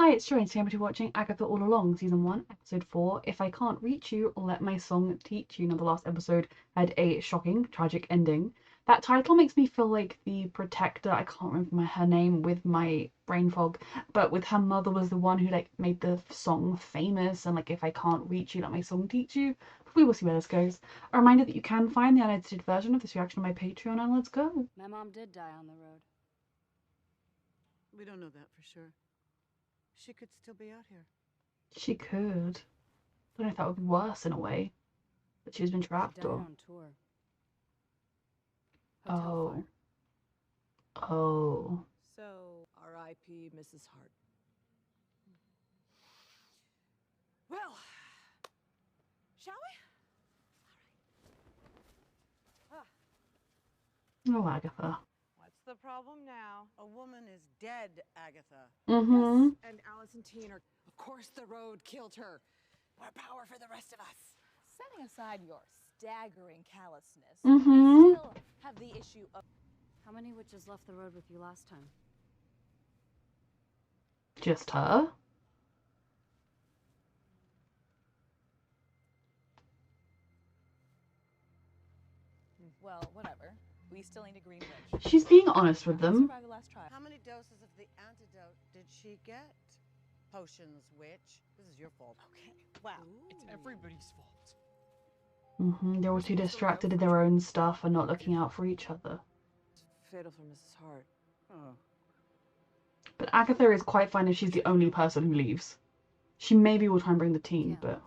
Hi, it's Joy, and today I'm to be watching Agatha All Along, Season 1, Episode 4, If I Can't Reach You, Let My Song Teach You. Now, the last episode had a shocking, tragic ending. That title makes me feel like the protector, I can't remember her name with my brain fog, but with her mother was the one who, like, made the song famous, and, like, if I can't reach you, let my song teach you. We will see where this goes. A reminder that you can find the unedited version of this reaction on my Patreon, and let's go. My mom did die on the road. We don't know that for sure. She could still be out here. She could. I don't know if that would be worse in a way. That she's been trapped She died or. on tour. Hotel fire. Oh. So, R.I.P. Mrs. Hart. Well, shall we? Oh, Agatha. What's the problem now? A woman is dead, Agatha. Mm-hmm. Yes, and Alice and Teen are... Of course the road killed her. More power for the rest of us. Setting aside your staggering callousness, Mm-hmm. we still have the issue of... How many witches left the road with you last time? Just her? Well, whatever. We still need a green witch. She's being honest with them. Survived the last trial. How many doses of the antidote did she get? Potions, witch. This is your fault. Okay, wow. It's everybody's fault. Mm-hmm. They're all too distracted in their own stuff and not looking out for each other. Fatal for Mrs. Hart. Oh. But Agatha is quite fine if she's the only person who leaves. She maybe will try and bring the team, Yeah. but...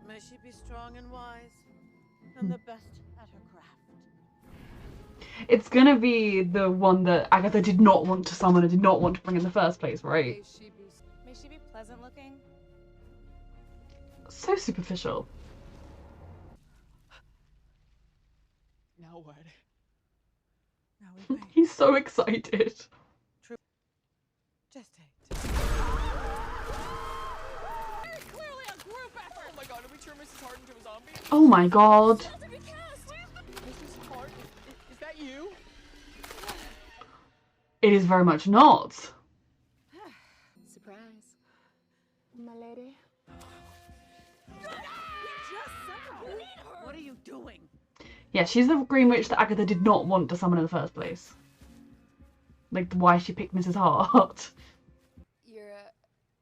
May she be strong and wise, and the best at her craft. It's gonna be the one that Agatha did not want to summon and did not want to bring in the first place, right? May she be pleasant looking? So superficial. Now what? Now we wait. He's so excited. Just eight. Clearly a group effort! Oh my god, did we turn Mrs. Hart into a zombie? Oh my god. Mrs. Hart, is that you? It is very much not. Surprise. My lady. What are you doing? Yeah, she's the Green Witch that Agatha did not want to summon in the first place. Like, why she picked Mrs. Hart. You're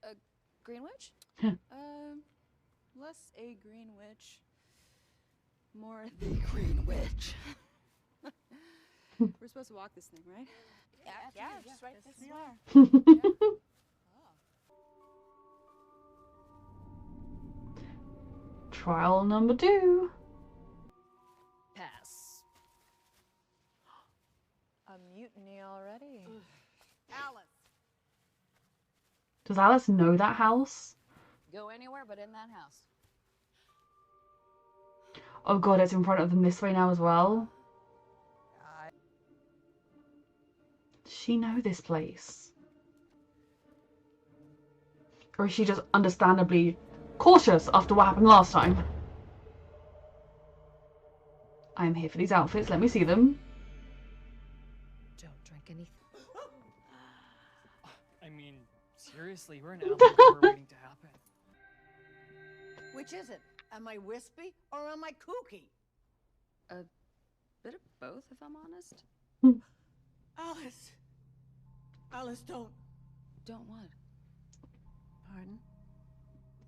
a green witch? Huh. Less a green witch. More the green witch. We're supposed to walk this thing, right? Yeah, just right this we are. Trial number 2. Pass. A mutiny already. Alice. Does Alice know that house? Go anywhere but in that house. Oh god, it's in front of them this way now as well. Does she know this place? Or is she just understandably cautious after what happened last time? I'm here for these outfits, let me see them. Don't drink anything. I mean, seriously, we're in Alabama waiting to happen. Which is it? Am I wispy or am I kooky? A bit of both, if I'm honest. Alice. Alice, don't. Don't what? Pardon?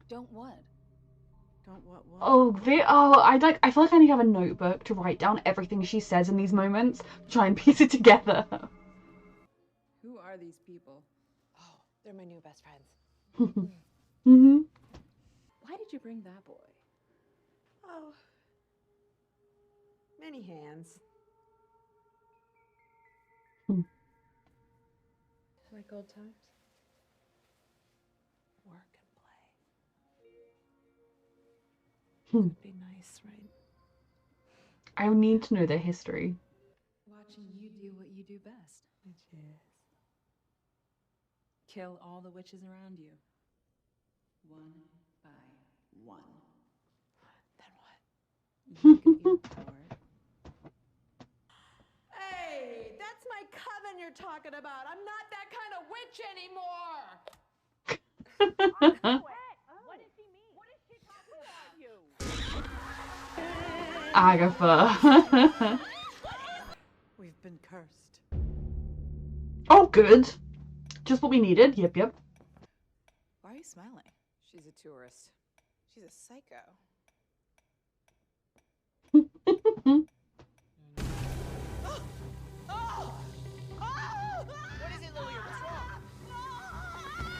Don't what? Don't what? I feel like I need to have a notebook to write down everything she says in these moments to try and piece it together. Who are these people? Oh, they're my new best friends. Mm-hmm. Why did you bring that boy? Oh. Many hands. Like old times? Work and play. Would be nice, right? I need to know their history. Watching you do what you do best. Which is. Kill all the witches around you. One by one. Then what? You get your power. Hey, that's my coven you're talking about. I'm not that kind of witch anymore. Agatha. We've been cursed. Oh, good. Just what we needed. Yep, yep. Why are you smiling? She's a tourist. She's a psycho. What is it, Lilia? What's wrong?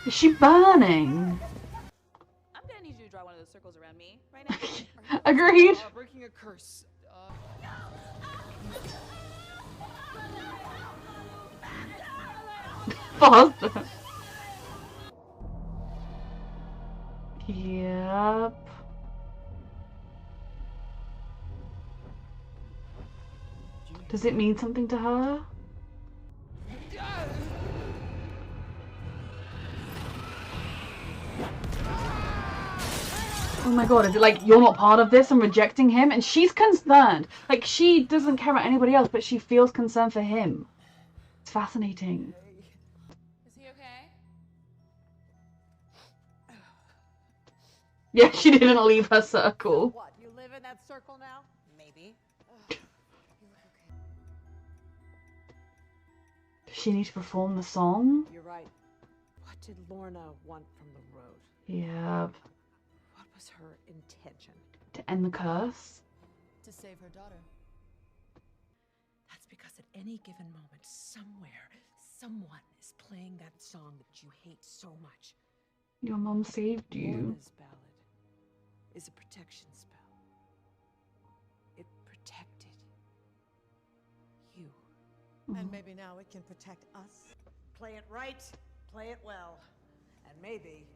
Is she burning? I'm gonna need you to draw one of those circles around me right now. Agreed. Breaking a curse. Faster. Yep. Does it mean something to her? Oh my god, is it like, you're not part of this, I'm rejecting him? And she's concerned. Like, she doesn't care about anybody else, but she feels concerned for him. It's fascinating. Is he okay? Yeah, she didn't leave her circle. What, you live in that circle now? Maybe. Does she need to perform the song? You're right. What did Lorna want from the road? Yep. What was her intention? To end the curse? To save her daughter. That's because at any given moment, somewhere, someone is playing that song that you hate so much. Your mom saved you. Lorna's ballad is a protection spell. It protected you. And maybe now it can protect us. Play it right, play it well. And maybe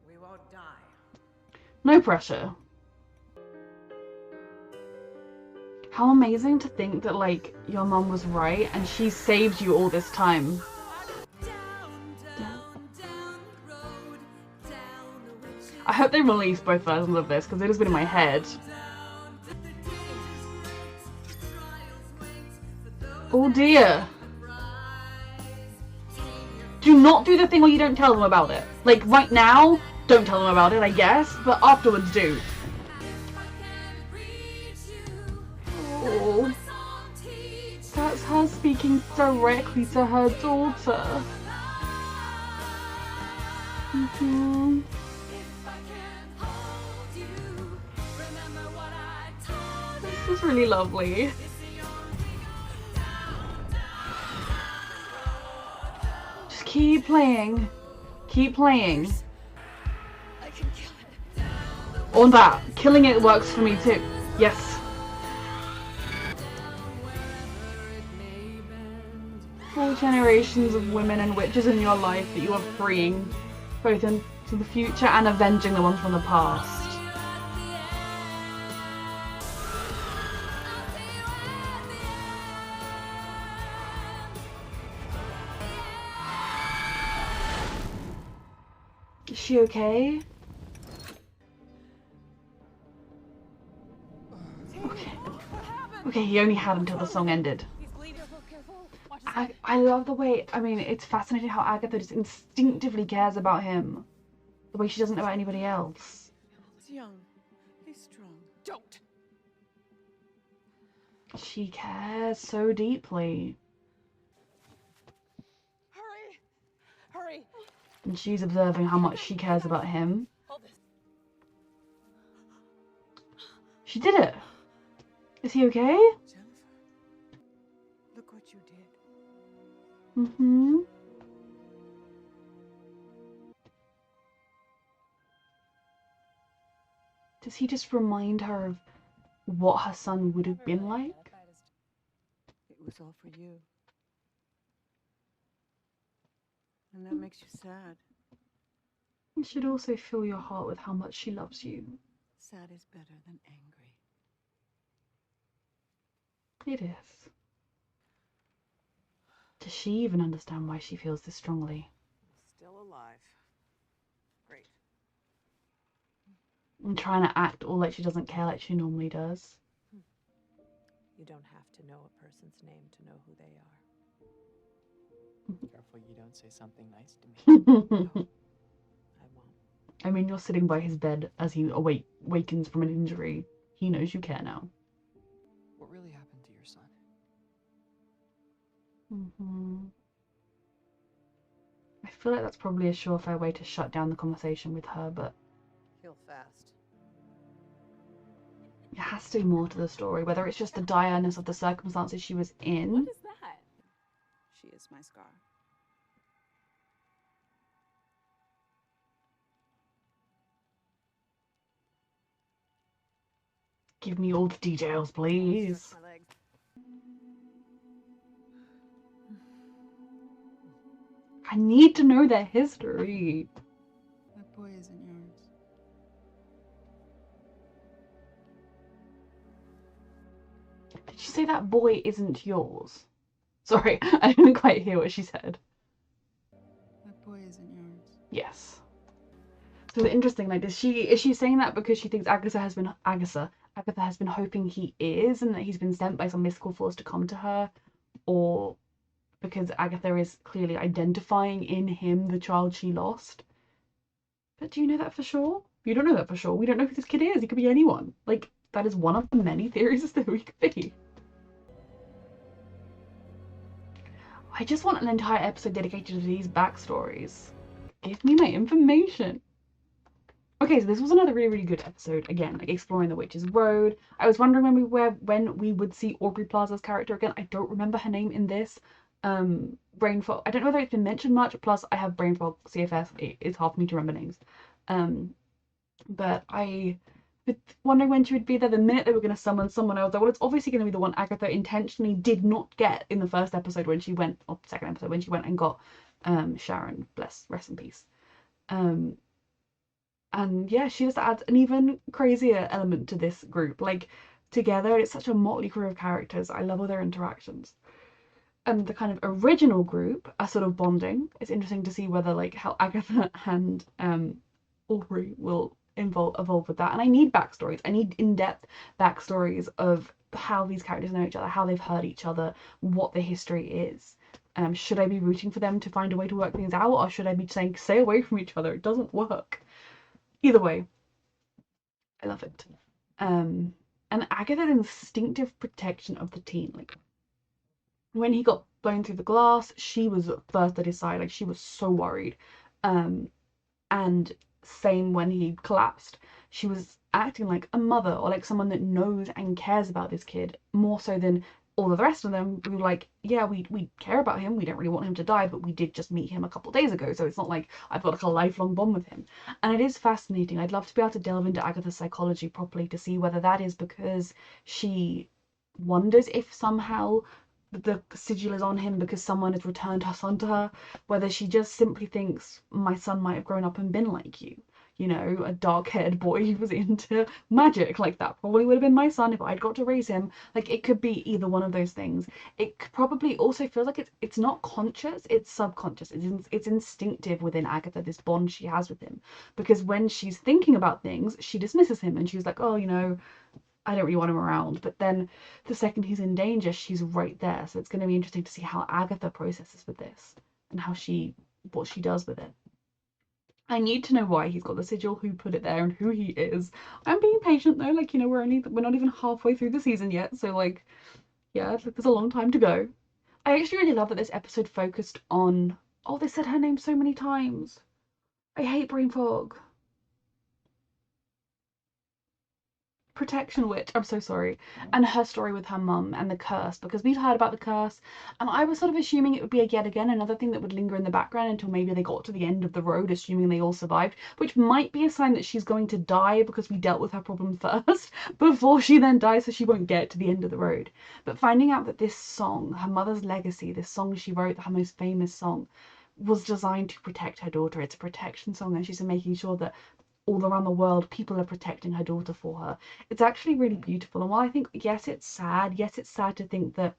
we won't die. No pressure. How amazing to think that, like, your mom was right and she saved you all this time. I hope they release both versions of this because it has been in my head. Oh dear. Do not do the thing where you don't tell them about it. Like, right now, don't tell them about it, I guess, but afterwards do. Oh. That's her speaking directly to her daughter. This is really lovely. Just keep playing. Keep playing. On that. Killing it works for me too. Yes. 4 generations of women and witches in your life that you are freeing, both into the future and avenging the ones from the past. Is she okay? Okay. Okay, he only had until the song ended. I love the way, I mean, it's fascinating how Agatha just instinctively cares about him. The way she doesn't about anybody else. He's young. He's strong. Don't! She cares so deeply. Hurry! Hurry! And she's observing how much she cares about him. Hold this. She did it! Is he okay? Jennifer, look what you did. Mm-hmm. Does he just remind her of what her son would have been like? It was all for you. And that makes you sad. You should also fill your heart with how much she loves you. Sad is better than angry. It is. Does she even understand why she feels this strongly? Still alive. Great. And trying to act all like she doesn't care like she normally does. You don't have to know a person's name to know who they are. Careful you don't say something nice to me. I won't. I mean, you're sitting by his bed as he awakens from an injury. He knows you care now. What really happened to your son? I feel like that's probably a surefire way to shut down the conversation with her, but Heal fast. it has to be more to the story, whether it's just the direness of the circumstances she was in. What is that? She is my scar. Give me all the details, please. My legs. I need to know their history. That boy isn't yours. Did she say that boy isn't yours? Sorry, I didn't quite hear what she said. That boy isn't yours. Yes. So interesting, like, is she saying that because she thinks Agatha has been hoping he is, and that he's been sent by some mystical force to come to her, or because Agatha is clearly identifying in him the child she lost? But do you know that for sure? You don't know that for sure. We don't know who this kid is. He could be anyone. Like, that is one of the many theories as to who he could be. I just want an entire episode dedicated to these backstories. Give me my information. Okay, so this was another really, really good episode. Again, like exploring the Witch's Road. I was wondering when we would see Aubrey Plaza's character again. I don't remember her name in this. Brain fog. I don't know whether it's been mentioned much. Plus, I have brain fog. CFS. It's hard for me to remember names. But I was wondering when she would be there. The minute they were going to summon someone else, well, it's obviously going to be the one Agatha intentionally did not get in the first episode when she went, or second episode when she went and got Sharon. Rest in peace. And yeah, she just adds an even crazier element to this group. Like, together, it's such a motley crew of characters. I love all their interactions. And the kind of original group are sort of bonding. It's interesting to see whether, like, how Agatha and Aubrey will evolve with that. And I need backstories. I need in-depth backstories of how these characters know each other, how they've heard each other, what the history is. Should I be rooting for them to find a way to work things out, or should I be saying, stay away from each other? It doesn't work. Either way, I love it. And Agatha's instinctive protection of the teen. Like, when he got blown through the glass, she was first at his side. Like, she was so worried. And same when he collapsed. She was acting like a mother, or like someone that knows and cares about this kid, more so than all of the rest of them who were like, yeah, we care about him, we don't really want him to die, but we did just meet him a couple days ago, so it's not like I've got like a lifelong bond with him. And it is fascinating. I'd love to be able to delve into Agatha's psychology properly to see whether that is because she wonders if somehow the sigil is on him because someone has returned her son to her, whether she just simply thinks my son might have grown up and been like you. You know, a dark-haired boy who was into magic. Like, that probably would have been my son if I'd got to raise him. Like, it could be either one of those things. It probably also feels like it's not conscious, it's subconscious. It's instinctive within Agatha, this bond she has with him. Because when she's thinking about things, she dismisses him and she's like, oh, you know, I don't really want him around. But then the second he's in danger, she's right there. So it's going to be interesting to see how Agatha processes with this and what she does with it. I need to know why he's got the sigil, who put it there, and who he is. I'm being patient though, like, you know, we're not even halfway through the season yet, so like, yeah, like, there's a long time to go. I actually really love that this episode focused on, oh, they said her name so many times. I hate brain fog. Protection Witch, I'm so sorry, and her story with her mum and the curse, because we'd heard about the curse, and I was sort of assuming it would be yet again another thing that would linger in the background until maybe they got to the end of the road, assuming they all survived, which might be a sign that she's going to die because we dealt with her problem first before she then dies, so she won't get to the end of the road. But finding out that this song, her mother's legacy, this song she wrote, her most famous song, was designed to protect her daughter. It's a protection song, and she's making sure that all around the world people are protecting her daughter for her. It's actually really beautiful. And while I think, yes, it's sad to think that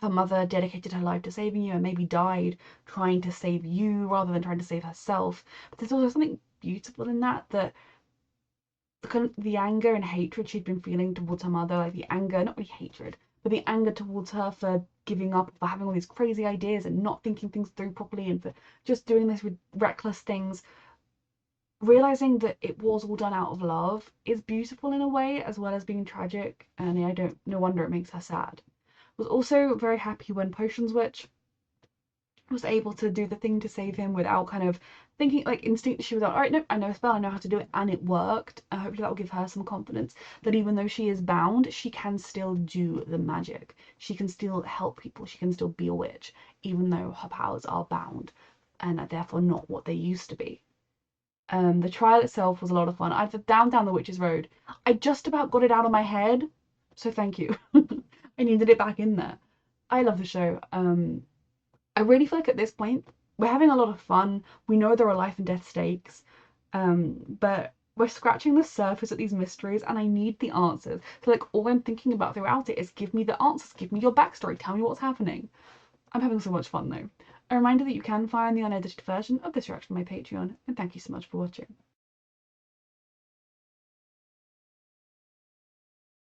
her mother dedicated her life to saving you and maybe died trying to save you rather than trying to save herself, but there's also something beautiful in that the anger and hatred she'd been feeling towards her mother, like the anger, not really hatred, but the anger towards her for giving up, for having all these crazy ideas and not thinking things through properly, and for just doing this with reckless things, realizing that it was all done out of love is beautiful in a way, as well as being tragic, and I don't, no wonder it makes her sad. Was also very happy when Potions Witch was able to do the thing to save him without kind of thinking, like, instinct. She was like, all right, nope, I know a spell, I know how to do it, and it worked. And hopefully that will give her some confidence that even though she is bound, she can still do the magic. She can still help people. She can still be a witch, even though her powers are bound and are therefore not what they used to be. The trial itself was a lot of fun. I had down the witch's road. I just about got it out of my head, so thank you. I needed it back in there. I love the show. I really feel like at this point we're having a lot of fun. We know there are life and death stakes, but we're scratching the surface at these mysteries, and I need the answers. So like all I'm thinking about throughout it is give me the answers, give me your backstory, tell me what's happening. I'm having so much fun though. A reminder that you can find the unedited version of this reaction on my Patreon, and thank you so much for watching.